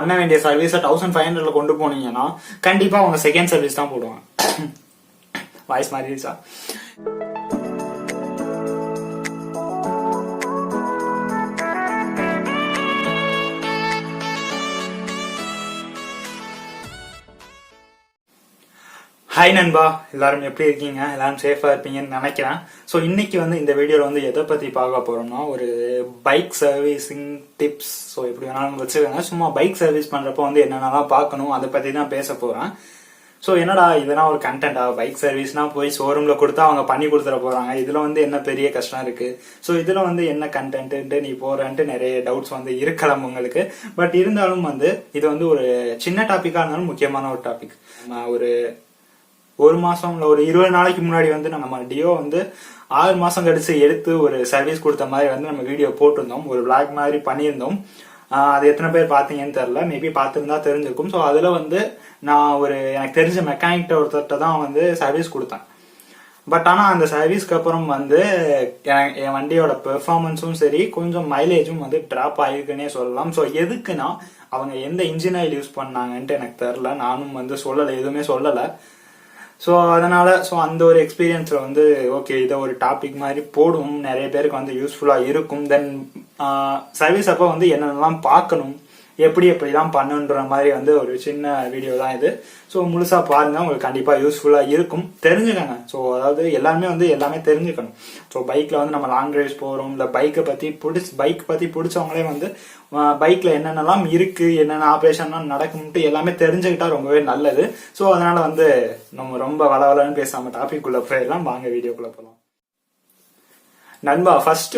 பண்ண வேண்டிய சர்வீஸை 1500 கொண்டு போனீங்கன்னா கண்டிப்பா அவங்க செகண்ட் சர்வீஸ் தான் போடுவாங்க. வாய்ஸ் மாறிடுச்சா? ஹாய் நண்பா, எல்லாரும் எப்படி இருக்கீங்க? எல்லாரும் சேஃபா இருப்பீங்கன்னு நினைக்கிறேன். ஸோ இன்னைக்கு இந்த வீடியோல எதை பத்தி பார்க்க போறோம்னா, ஒரு பைக் சர்வீசிங் டிப்ஸ். ஸோ எப்படி வேணாலும் வச்சுக்கோங்க. சும்மா பைக் சர்வீஸ் பண்றப்போ என்னென்னலாம் பார்க்கணும் அதை பத்தி தான் பேச போறேன். ஸோ என்னடா இதெல்லாம் ஒரு கண்டென்ட்டா? பைக் சர்வீஸ்னா போய் ஷோரூம்ல கொடுத்தா அவங்க பண்ணி கொடுத்துட போறாங்க, இதுல என்ன பெரிய கஷ்டம் இருக்கு? ஸோ இதுல என்ன கண்டென்ட் நீ போறன்ட்டு நிறைய டவுட்ஸ் இருக்கலாம் உங்களுக்கு. பட் இருந்தாலும் இது ஒரு சின்ன டாபிக்கா இருந்தாலும் முக்கியமான ஒரு டாபிக். ஒரு மாசம் இல்ல ஒரு 20 நாளைக்கு முன்னாடி நம்ம டியோ 6 மாசம் கழிச்சு எடுத்து ஒரு சர்வீஸ் கொடுத்த மாதிரி நம்ம வீடியோ போட்டிருந்தோம். ஒரு விளாக் மாதிரி பண்ணியிருந்தோம். அது எத்தனை பேர் பாத்தீங்கன்னு தெரியல, மேபி பார்த்துருந்தா தெரிஞ்சிருக்கும். ஸோ அதுல நான் எனக்கு தெரிஞ்ச மெக்கானிக் ஒருத்தர்கிட்ட தான் சர்வீஸ் கொடுத்தேன். பட் ஆனா அந்த சர்வீஸ்க்கு அப்புறம் என் வண்டியோட பெர்ஃபார்மன்ஸும் சரி, கொஞ்சம் மைலேஜும் டிராப் ஆயிருக்குன்னே சொல்லலாம். ஸோ எதுக்குன்னா அவங்க எந்த இன்ஜின் ஆயில் யூஸ் பண்ணாங்கன்ட்டு எனக்கு தெரியல. நானும் சொல்லலை, எதுவுமே சொல்லலை. ஸோ அதனால அந்த ஒரு எக்ஸ்பீரியன்ஸ்ல ஓகே இதை ஒரு டாபிக் மாதிரி போடும், நிறைய பேருக்கு யூஸ்ஃபுல்லா இருக்கும். தென் சர்வீஸ் அப்போ என்னென்னலாம் பார்க்கணும், எப்படிலாம் பண்ணுன்ற மாதிரி ஒரு சின்ன வீடியோ தான் இது. ஸோ முழுசா பாருங்க, உங்களுக்கு கண்டிப்பா யூஸ்ஃபுல்லா இருக்கும். தெரிஞ்சுக்கங்க. ஸோ அதாவது எல்லாருமே எல்லாமே தெரிஞ்சுக்கணும். ஸோ பைக்ல நம்ம லாங் டிரைவ்ஸ் போறோம், இல்ல பைக் பத்தி பிடிச்சவங்களே பைக்ல என்னென்னலாம் இருக்கு, என்னென்ன ஆப்ரேஷன்லாம் நடக்கும்ட்டு எல்லாமே தெரிஞ்சுக்கிட்டா ரொம்பவே நல்லது. ஸோ அதனால நம்ம ரொம்ப வளவலன்னு பேசாம டாபிக் குள்ள போயிடலாம். வாங்க வீடியோக்குள்ள போகலாம். நண்பா, ஃபர்ஸ்ட்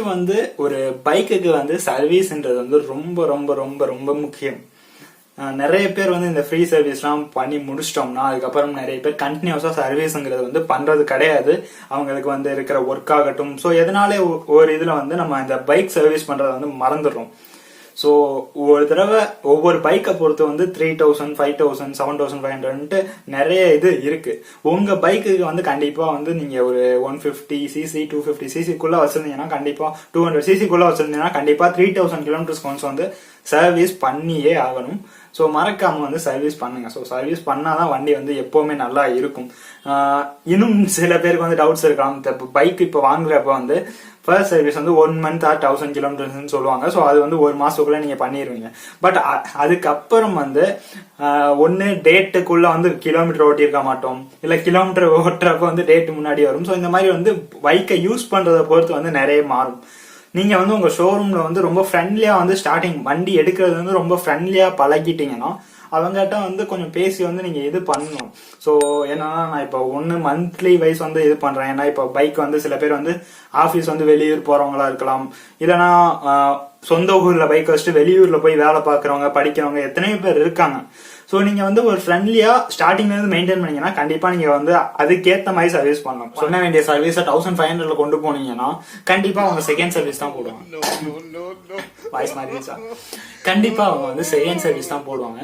ஒரு பைக்குக்கு சர்வீஸ்ன்றது ரொம்ப ரொம்ப ரொம்ப ரொம்ப முக்கியம். நிறைய பேர் இந்த ஃப்ரீ சர்வீஸ் எல்லாம் பண்ணி முடிச்சிட்டோம்னா அதுக்கப்புறம் நிறைய பேர் கண்டினியூஸா சர்வீஸ்ங்கிறது பண்றது கிடையாது. அவங்களுக்கு இருக்கிற ஒர்க் ஆகட்டும், ஸோ எதனாலே ஒரு இதுல நம்ம இந்த பைக் சர்வீஸ் பண்றதை மறந்துடுறோம். ஸோ ஒரு தடவை ஒவ்வொரு பைக்கை பொறுத்து 3000, 5000, 7500 நிறைய இது இருக்கு. உங்க பைக்குக்கு கண்டிப்பா நீங்க ஒரு 150cc 250cc வச்சிருந்தீங்கன்னா, கண்டிப்பா 200cc வச்சிருந்தீங்கன்னா கண்டிப்பா 3000 கிலோமீட்டர்ஸ் கொஞ்சம் சர்வீஸ் பண்ணியே ஆகணும். ஸோ மறக்காம சர்வீஸ் பண்ணுங்க. ஸோ சர்வீஸ் பண்ணாதான் வண்டி எப்பவுமே நல்லா இருக்கும். இன்னும் சில பேருக்கு டவுட்ஸ் இருக்கலாம். பைக் இப்ப வாங்குறப்ப first service 1 month or 1000 kilometres சொல்லுவாங்க. ஸோ அது ஒரு மாசத்துக்குள்ள நீங்க பண்ணிடுவீங்க. பட் அதுக்கப்புறம் ஒன்னு டேட்டுக்குள்ள கிலோமீட்டர் ஓட்டியிருக்க மாட்டோம், இல்ல கிலோமீட்டர் ஓட்டுறப்ப டேட் முன்னாடி வரும். ஸோ இந்த மாதிரி பைக்கை யூஸ் பண்றதை பொறுத்து நிறைய மாறும். நீங்க உங்க ஷோரூம்ல ரொம்ப ஃப்ரெண்ட்லியா ஸ்டார்டிங் வண்டி எடுக்கிறது ரொம்ப ஃப்ரெண்ட்லியா பழகிட்டீங்கன்னா அவங்ககிட்ட கொஞ்சம் பேசி நீங்க இது பண்ணணும். ஸோ ஏன்னா நான் இப்போ மந்த்லி வைஸ் இது பண்றேன். ஏன்னா இப்போ பைக் சில பேர் ஆபீஸ் வெளியூர் போறவங்களா இருக்கலாம், இல்லைன்னா சொந்த ஊர்ல பைக் வச்சுட்டு வெளியூர்ல போய் வேலை பாக்குறவங்க, படிக்கிறவங்க எத்தனையோ பேர் இருக்காங்க. ஸோ நீங்க ஒரு ஃப்ரெண்ட்லியா ஸ்டார்டிங்ல மெயின்டைன் பண்ணீங்கன்னா கண்டிப்பா நீங்க அதுக்கேற்ற மாதிரி சர்வீஸ் பண்ணலாம். சொன்ன வேண்டிய சர்வீஸை 1500 கொண்டு போனீங்கன்னா கண்டிப்பா அவங்க செகண்ட் சர்வீஸ் தான் போடுவாங்க. வாய்ஸ் மாறிடுச்சா? கண்டிப்பா அவங்க செகண்ட் சர்வீஸ் தான் போடுவாங்க.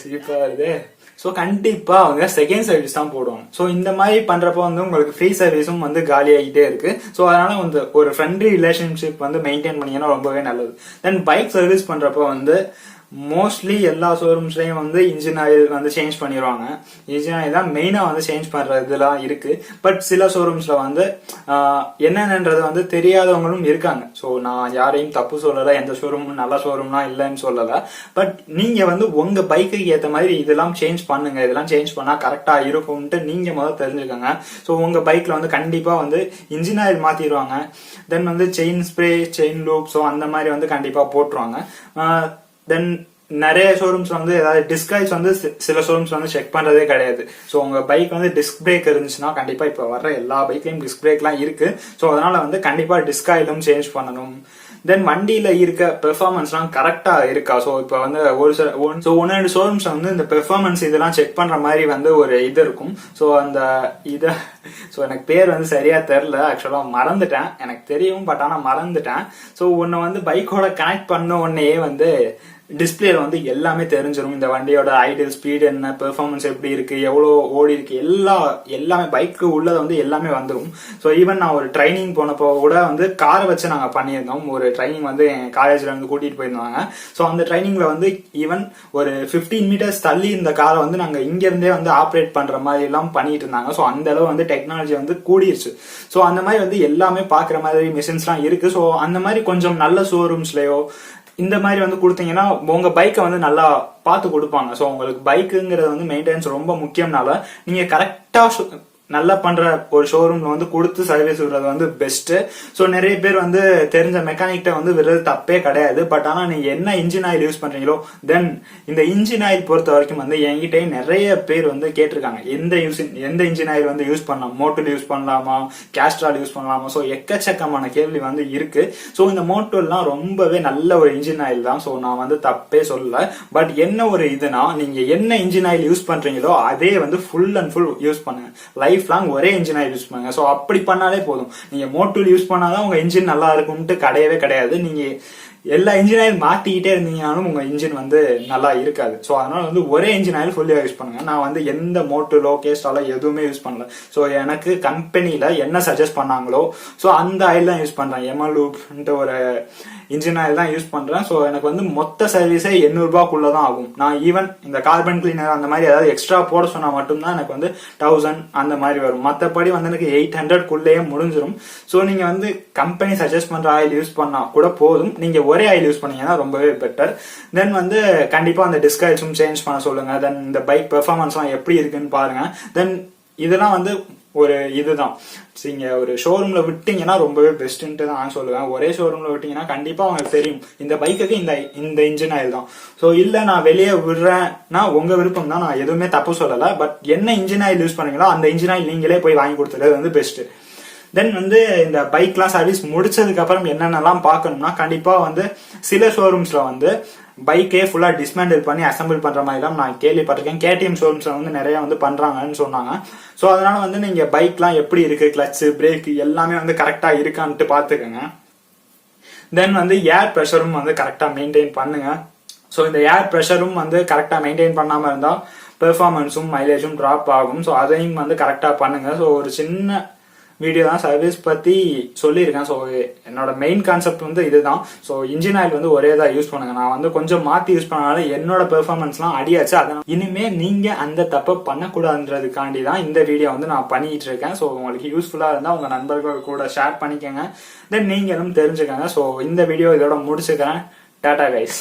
சிரிப்பா வருது. ஸோ கண்டிப்பா அவங்க செகண்ட் சர்வீஸ் தான் போடுவாங்க. ஸோ இந்த மாதிரி பண்றப்ப உங்களுக்கு ஃப்ரீ சர்வீஸும் காலி ஆகிட்டே இருக்கு. ஸோ அதனால ஒரு ஃப்ரெண்ட்லி ரிலேஷன்ஷிப் மெயின்டைன் பண்ணீங்கன்னா ரொம்பவே நல்லது. தென் பைக் சர்வீஸ் பண்றப்போ மோஸ்ட்லி எல்லா ஷோரூம்ஸ்லயும் இன்ஜின் ஆயில் சேஞ்ச் பண்ணிடுவாங்க. இன்ஜின் ஆயில் தான் மெயினா சேஞ்ச் பண்ற இதெல்லாம் இருக்கு. பட் சில ஷோரூம்ஸ்ல என்னென்னன்றது தெரியாதவங்களும் இருக்காங்க. ஸோ நான் யாரையும் தப்பு சொல்லல, எந்த ஷோரூமும் நல்ல ஷோரூம்லாம் இல்லைன்னு சொல்லல. பட் நீங்க உங்க பைக்குக்கு ஏற்ற மாதிரி இதெல்லாம் சேஞ்ச் பண்ணுங்க, இதெல்லாம் சேஞ்ச் பண்ணா கரெக்டா இருக்கும்ட்டு நீங்க முதல்ல தெரிஞ்சுக்கோங்க. ஸோ உங்க பைக்ல கண்டிப்பா இன்ஜின் ஆயில் மாத்திடுவாங்க. Then chain spray, chain lube, so அந்த மாதிரி கண்டிப்பா போட்டுருவாங்க. தென் நிறைய ஷோரூம்ஸ் ஏதாவது டிஸ்கைஸ் சில ஷோரூம்ஸ் செக் பண்றதே கிடையாது. ஸோ உங்க பைக் டிஸ்க் பிரேக் இருந்துச்சுன்னா கண்டிப்பா இப்ப வர்ற எல்லா பைக்லயும் டிஸ்க் பிரேக் எல்லாம் இருக்கு. ஸோ அதனால கண்டிப்பா டிஸ்க் ஆயிலும் சேஞ்ச் பண்ணணும். தென் வண்டியில இருக்க பெர்ஃபார்மன்ஸ் எல்லாம் கரெக்டா இருக்கா? ஸோ இப்ப ஒன்னு ரெண்டு ஷோரூம்ஸ் இந்த பெர்ஃபார்மன்ஸ் இதெல்லாம் செக் பண்ற மாதிரி ஒரு இது இருக்கும். ஸோ அந்த இத எனக்கு பேர் சரியா தெரியல, ஆக்சுவலா மறந்துட்டேன். எனக்கு தெரியும், பட் ஆனா மறந்துட்டேன். ஸோ உன்னை பைக்கோட கனெக்ட் பண்ண உடனே டிஸ்பிளேல வந்து எல்லாமே தெரிஞ்சிடும். இந்த வண்டியோட ஐடியல் ஸ்பீடு என்ன, பெர்ஃபார்மன்ஸ் எப்படி இருக்கு, எவ்வளோ ஓடி இருக்கு, எல்லாமே பைக்கு உள்ளதை வந்து எல்லாமே வந்துடும். ஸோ ஈவன் நான் ஒரு ட்ரைனிங் போனப்போ கூட வந்து காரை வச்சு நாங்கள் பண்ணியிருந்தோம். ஒரு ட்ரைனிங் வந்து என் காலேஜ்ல இருந்து கூட்டிட்டு போயிருந்தாங்க. ஸோ அந்த ட்ரைனிங்ல வந்து ஈவன் ஒரு 15 மீட்டர்ஸ் தள்ளி இந்த காரை வந்து நாங்கள் இங்க இருந்தே வந்து ஆப்ரேட் பண்ற மாதிரி எல்லாம் பண்ணிட்டு இருந்தாங்க. ஸோ அந்த அளவு வந்து டெக்னாலஜி வந்து கூடிருச்சு. ஸோ அந்த மாதிரி வந்து எல்லாமே பாக்குற மாதிரி மிஷின்ஸ்லாம் இருக்கு. ஸோ அந்த மாதிரி கொஞ்சம் நல்ல ஷோரூம்ஸ்லயோ இந்த மாதிரி வந்து கொடுத்தீங்கன்னா உங்க பைக்கை வந்து நல்லா பார்த்து கொடுப்பாங்க. ஸோ உங்களுக்கு பைக்குங்கிறது வந்து மெயின்டெனன்ஸ் ரொம்ப முக்கியம்னால நீங்க கரெக்டா நல்லா பண்ற ஒரு ஷோரூம்ல வந்து கொடுத்து சர்வீஸ் விடுறது வந்து பெஸ்ட். ஸோ நிறைய பேர் வந்து தெரிஞ்ச மெக்கானிக்கிட்ட வந்து விடுறது தப்பே கிடையாது. பட் ஆனா நீங்க என்ன இன்ஜின் ஆயில் யூஸ் பண்றீங்களோ தென் இந்த இன்ஜின் ஆயில் பொறுத்த வரைக்கும் வந்து என்கிட்ட நிறைய பேர் வந்து கேட்டிருக்காங்க எந்த இன்ஜின் ஆயில் வந்து யூஸ் பண்ணலாம், மோட்டோல் யூஸ் பண்ணலாமா, கேஸ்ட்ரால் யூஸ் பண்ணலாமா. ஸோ எக்கச்சக்கமான கேள்வி வந்து இருக்கு. ஸோ இந்த மோட்டோல்லாம் ரொம்பவே நல்ல ஒரு இன்ஜின் ஆயில் தான். ஸோ நான் வந்து தப்பே சொல்லல. பட் என்ன ஒரு இதுனா நீங்க என்ன இன்ஜின் ஆயில் யூஸ் பண்றீங்களோ அதே வந்து ஃபுல் அண்ட் ஃபுல் யூஸ் பண்ணுங்க. லைஃப் லாங் ஒரே இன்ஜின் ஆயில் யூஸ் பண்ணுங்க. ஸோ அப்படி பண்ணாலே போதும். நீங்க மோட்டோல் யூஸ் பண்ணாதான் உங்க இன்ஜின் நல்லா இருக்கும்ட்டு கிடையவே கிடையாது. நீங்க எல்லா இன்ஜின் ஆயில் மாத்திக்கிட்டே இருந்தீங்கன்னாலும் உங்க இன்ஜின் வந்து நல்லா இருக்காது. ஸோ அதனால வந்து ஒரே இன்ஜின் ஆயில் ஃபுல்லா யூஸ் பண்ணுங்க. நான் வந்து எந்த மோட்டோலோ கேஸ்டாலோ எதுவுமே யூஸ் பண்ணல. ஸோ எனக்கு கம்பெனில என்ன சஜஸ்ட் பண்ணாங்களோ ஸோ அந்த ஆயில் தான் யூஸ் பண்றேன். எமலூப்ன்ட்டு ஒரு இன்ஜின் ஆயில் தான் யூஸ் பண்றேன். ஸோ எனக்கு வந்து மொத்த சர்வீஸே 800 ரூபாய்க்குள்ளதான் ஆகும். நான் ஈவன் இந்த கார்பன் கிளீனர் அந்த மாதிரி ஏதாவது எக்ஸ்ட்ரா போட சொன்னா மட்டும்தான் எனக்கு வந்து 1000 அந்த மாதிரி வரும். மற்றபடி வந்து எனக்கு 800 முடிஞ்சிடும். ஸோ நீங்க வந்து கம்பெனி சஜஸ்ட் பண்ற ஆயில் யூஸ் பண்ணா கூட போதும். நீங்க ஒரே ஆயில் யூஸ் பண்ணீங்கன்னா ரொம்பவே பெட்டர். தென் வந்து கண்டிப்பா அந்த டிஸ்க் ஆயில்ஸும் சேஞ்ச் பண்ண சொல்லுங்க. தென் இந்த பைக் பெர்ஃபார்மன்ஸ் எல்லாம் எப்படி இருக்குன்னு பாருங்க. தென் இதெல்லாம் வந்து ஒரு இதுதான் நீங்க ஒரு ஷோரூம்ல விட்டீங்கன்னா ரொம்பவே பெஸ்ட்ன்ட்டு தான் நான் சொல்லுவேன். ஒரே ஷோரூம்ல விட்டீங்கன்னா கண்டிப்பா உங்களுக்கு தெரியும் இந்த பைக்குக்கு இந்த இன்ஜின் ஆயில் தான். ஸோ இல்ல நான் வெளியே விடுறேன்னா உங்க விருப்பம் தான், நான் எதுவுமே தப்பு சொல்லல. பட் என்ன இன்ஜின் ஆயில் யூஸ் பண்ணீங்களோ அந்த இன்ஜின் ஆயில் நீங்களே போய் வாங்கி கொடுத்துறது வந்து பெஸ்ட். தென் வந்து இந்த பைக்லாம் சர்வீஸ் முடிச்சதுக்கு அப்புறம் என்னென்னலாம் பார்க்கணும்னா கண்டிப்பா வந்து சில ஷோரூம்ஸ்ல வந்து பைக்கே ஃபுல்லா டிஸ்மேண்டில் பண்ணி அசம்பிள் பண்ற மாதிரி தான் நான் கேள்விப்பட்டிருக்கேன். கேடிஎம் ஷோரூம்ஸ்ல வந்து நிறைய வந்து பண்றாங்கன்னு சொன்னாங்க. ஸோ அதனால வந்து நீங்க பைக்லாம் எப்படி இருக்கு, கிளட்ச், பிரேக் எல்லாமே வந்து கரெக்டா இருக்கான்ட்டு பாத்துக்கோங்க. தென் வந்து ஏர் ப்ரெஷரும் வந்து கரெக்டா மெயின்டைன் பண்ணுங்க. ஸோ இந்த ஏர் ப்ரெஷரும் வந்து கரெக்டா மெயின்டைன் பண்ணாம இருந்தா பெர்ஃபார்மன்ஸும் மைலேஜும் டிராப் ஆகும். ஸோ அதையும் வந்து கரெக்டா பண்ணுங்க. ஸோ ஒரு சின்ன வீடியோ தான் சர்வீஸ் பத்தி சொல்லியிருக்கேன். ஸோ என்னோட மெயின் கான்செப்ட் வந்து இதுதான். ஸோ இன்ஜின் ஆயில் வந்து ஒரே தான் யூஸ் பண்ணுங்க. நான் வந்து கொஞ்சம் மாத்தி யூஸ் பண்ணனால என்னோட பெர்ஃபார்மன்ஸ்லாம் அடியாச்சு. அதனால இனிமே நீங்க அந்த தப்பை பண்ணக்கூடாதுன்றதுக்காண்டி தான் இந்த வீடியோ வந்து நான் பண்ணிட்டு இருக்கேன். ஸோ உங்களுக்கு யூஸ்ஃபுல்லா இருந்தா உங்க நண்பர்கள் கூட ஷேர் பண்ணிக்கோங்க. தென் நீங்களும் தெரிஞ்சுக்கோங்க. ஸோ இந்த வீடியோ இதோட முடிச்சுக்கிறேன். டாடா கைஸ்.